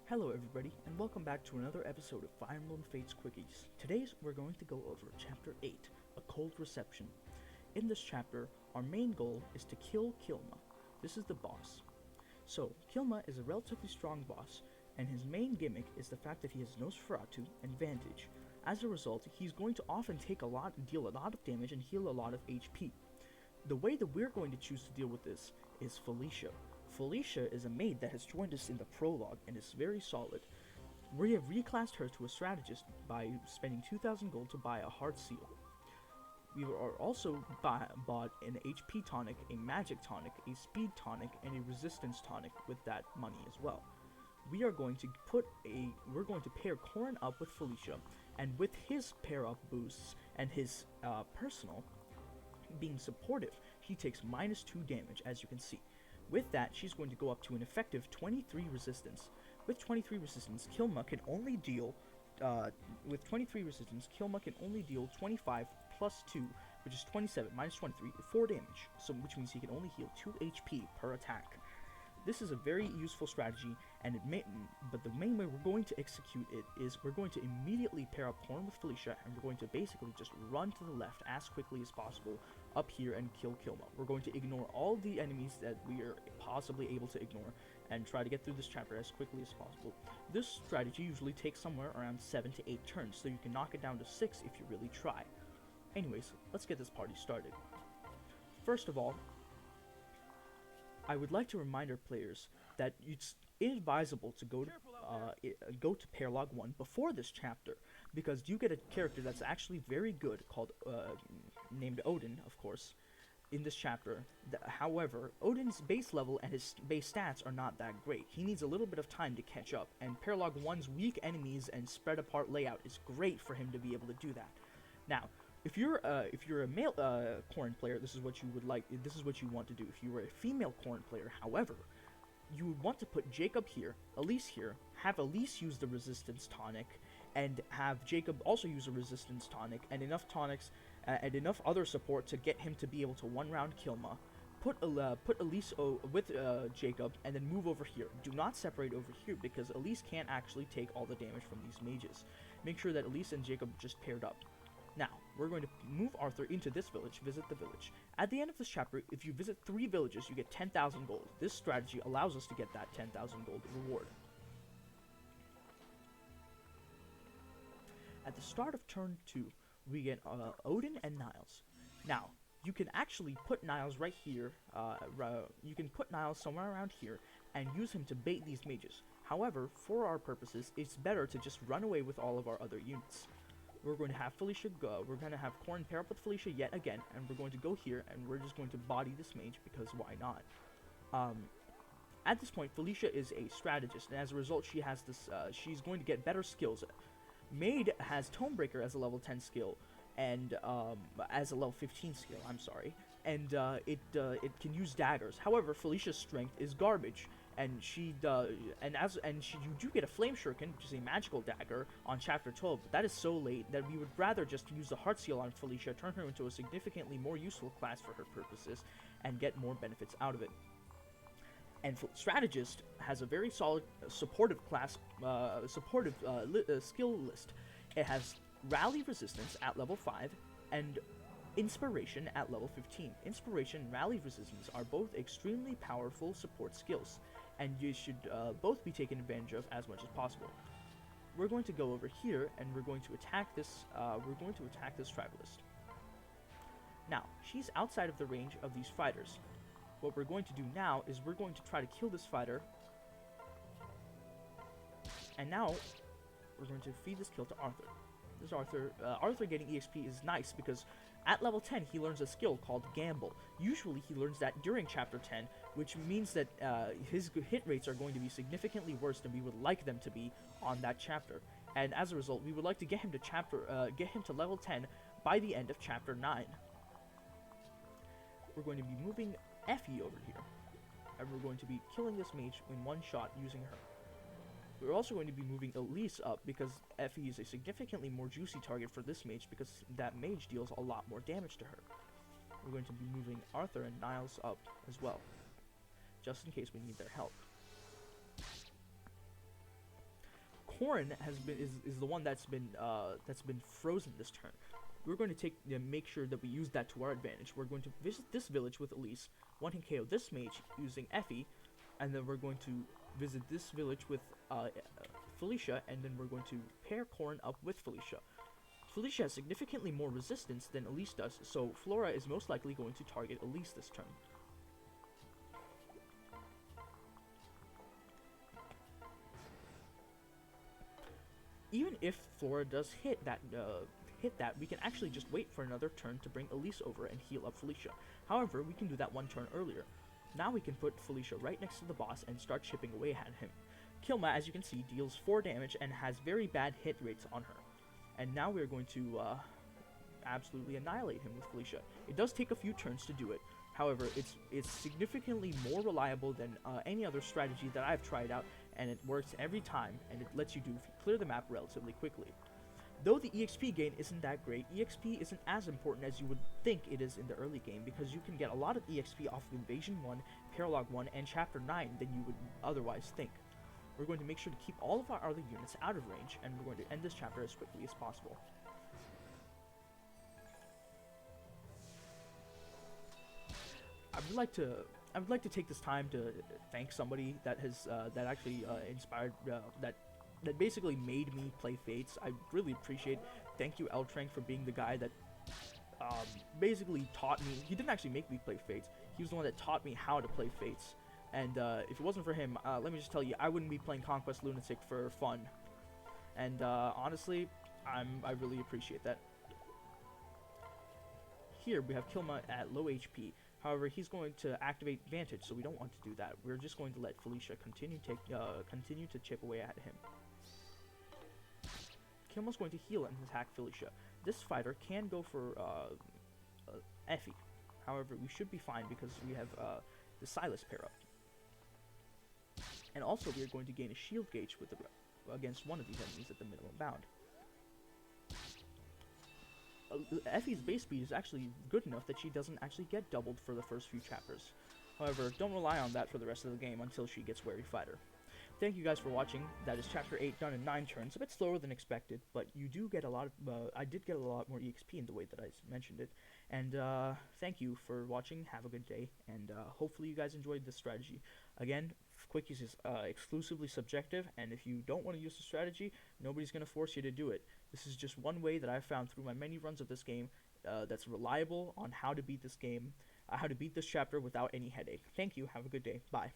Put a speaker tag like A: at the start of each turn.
A: Hello everybody, and welcome back to another episode of Fire Emblem Fates Quickies. Today we're going to go over Chapter 8, A Cold Reception. In this chapter, our main goal is to kill Kilma. This is the boss. So, Kilma is a relatively strong boss, and his main gimmick is the fact that he has Nosferatu and Vantage. As a result, he's going to often deal a lot of damage and heal a lot of HP. The way that we're going to choose to deal with this is Felicia. Felicia is a maid that has joined us in the prologue and is very solid. We have reclassed her to a strategist by spending 2,000 gold to buy a heart seal. We are also bought an HP tonic, a magic tonic, a speed tonic, and a resistance tonic with that money as well. We're going to pair Corrin up with Felicia, and with his pair up boosts and his personal being supportive, she takes -2 damage, as you can see. With that, she's going to go up to an effective 23 resistance. With 23 resistance, Kilma can only deal 25 plus 2, which is 27 minus 23, 4 damage. So, which means he can only heal 2 HP per attack. This is a very useful strategy, and but the main way we're going to execute it is we're going to immediately pair up Corrin with Felicia, and we're going to basically just run to the left as quickly as possible up here and kill Kilma. We're going to ignore all the enemies that we are possibly able to ignore and try to get through this chapter as quickly as possible. This strategy usually takes somewhere around 7 to 8 turns, so you can knock it down to 6 if you really try. Anyways, let's get this party started. First of all, I would like to remind our players that it's inadvisable to go to pair log 1 before this chapter, because you get a character that's actually very good called named Odin, of course, in this chapter. However, Odin's base level and his base stats are not that great. He needs a little bit of time to catch up, and pair log 1's weak enemies and spread apart layout is great for him to be able to do that. Now, if you're a male Corrin player, this is what you want to do. If you were a female Corrin player, however, you would want to put Jacob here, Elise here, have Elise use the resistance tonic, and have Jacob also use a resistance tonic, and enough tonics and enough other support to get him to be able to one-round Kilma. Put Elise with Jacob, and then move over here. Do not separate over here, because Elise can't actually take all the damage from these mages. Make sure that Elise and Jacob just paired up. Now, we're going to move Arthur into this village, visit the village. At the end of this chapter, if you visit 3 villages, you get 10,000 gold. This strategy allows us to get that 10,000 gold reward. At the start of turn 2, we get Odin and Niles. Now, you can actually put Niles right here, you can put Niles somewhere around here, and use him to bait these mages. However, for our purposes, it's better to just run away with all of our other units. We're going to have Felicia go. We're going to have Corrin pair up with Felicia yet again, and we're going to go here, and we're just going to body this mage, because why not? At this point, Felicia is a strategist, and as a result, she has this. She's going to get better skills. Maid has Tomebreaker as a level 10 skill, and as a level 15 skill. I'm sorry, and it can use daggers. However, Felicia's strength is garbage. And you do get a Flame Shuriken, which is a magical dagger, on Chapter 12, but that is so late that we would rather just use the Heart Seal on Felicia, turn her into a significantly more useful class for her purposes, and get more benefits out of it. And Strategist has a very solid supportive class, skill list. It has Rally Resistance at level 5, and Inspiration at level 15. Inspiration and Rally Resistance are both extremely powerful support skills, and you should both be taken advantage of as much as possible. We're going to go over here, and we're going to attack this. Tribalist. Now, she's outside of the range of these fighters. What we're going to do now is we're going to try to kill this fighter, and now we're going to feed this kill to Arthur. This Arthur getting EXP is nice because at level 10 he learns a skill called Gamble. Usually he learns that during Chapter 10, which means that his hit rates are going to be significantly worse than we would like them to be on that chapter. And as a result, we would like to get him to level 10 by the end of Chapter 9. We're going to be moving Effie over here, and we're going to be killing this mage in one shot using her. We're also going to be moving Elise up because Effie is a significantly more juicy target for this mage because that mage deals a lot more damage to her. We're going to be moving Arthur and Niles up as well, just in case we need their help. Corrin is the one that's been frozen this turn. We're going to make sure that we use that to our advantage. We're going to visit this village with Elise, one can KO this mage using Effie, and then we're going to visit this village with Felicia, and then we're going to pair Corrin up with Felicia. Felicia has significantly more resistance than Elise does, so Flora is most likely going to target Elise this turn. Even if Flora does hit that, we can actually just wait for another turn to bring Elise over and heal up Felicia. However, we can do that one turn earlier. Now we can put Felicia right next to the boss and start chipping away at him. Kilma, as you can see, deals 4 damage and has very bad hit rates on her. And now we're going to absolutely annihilate him with Felicia. It does take a few turns to do it. However, it's significantly more reliable than any other strategy that I've tried out, and it works every time, and it lets you clear the map relatively quickly. Though the EXP gain isn't that great, EXP isn't as important as you would think it is in the early game, because you can get a lot of EXP off of Invasion 1, Paralog 1, and Chapter 9 than you would otherwise think. We're going to make sure to keep all of our other units out of range, and we're going to end this chapter as quickly as possible. I would like to take this time to thank somebody that has actually inspired that basically made me play Fates. I really appreciate. Thank you, Eltrank, for being the guy that basically taught me. He didn't actually make me play Fates. He was the one that taught me how to play Fates. And if it wasn't for him, let me just tell you, I wouldn't be playing Conquest Lunatic for fun. And honestly, I really appreciate that. Here we have Kilma at low HP. However, he's going to activate Vantage, so we don't want to do that. We're just going to let Felicia continue to chip away at him. Kilma's going to heal and attack Felicia. This fighter can go for Effie. However, we should be fine because we have the Silas pair up. And also, we are going to gain a shield gauge with against one of these enemies at the minimum bound. Effie's base speed is actually good enough that she doesn't actually get doubled for the first few chapters. However, don't rely on that for the rest of the game until she gets Wary Fighter. Thank you guys for watching. That is Chapter 8 done in 9 turns. A bit slower than expected, but you do get a lot of, I did get a lot more EXP in the way that I mentioned it. And thank you for watching. Have a good day, and hopefully you guys enjoyed this strategy. Again, Quickies is exclusively subjective, and if you don't want to use the strategy, nobody's going to force you to do it. This is just one way that I've found through my many runs of this game that's reliable on how to beat this game, how to beat this chapter without any headache. Thank you. Have a good day. Bye.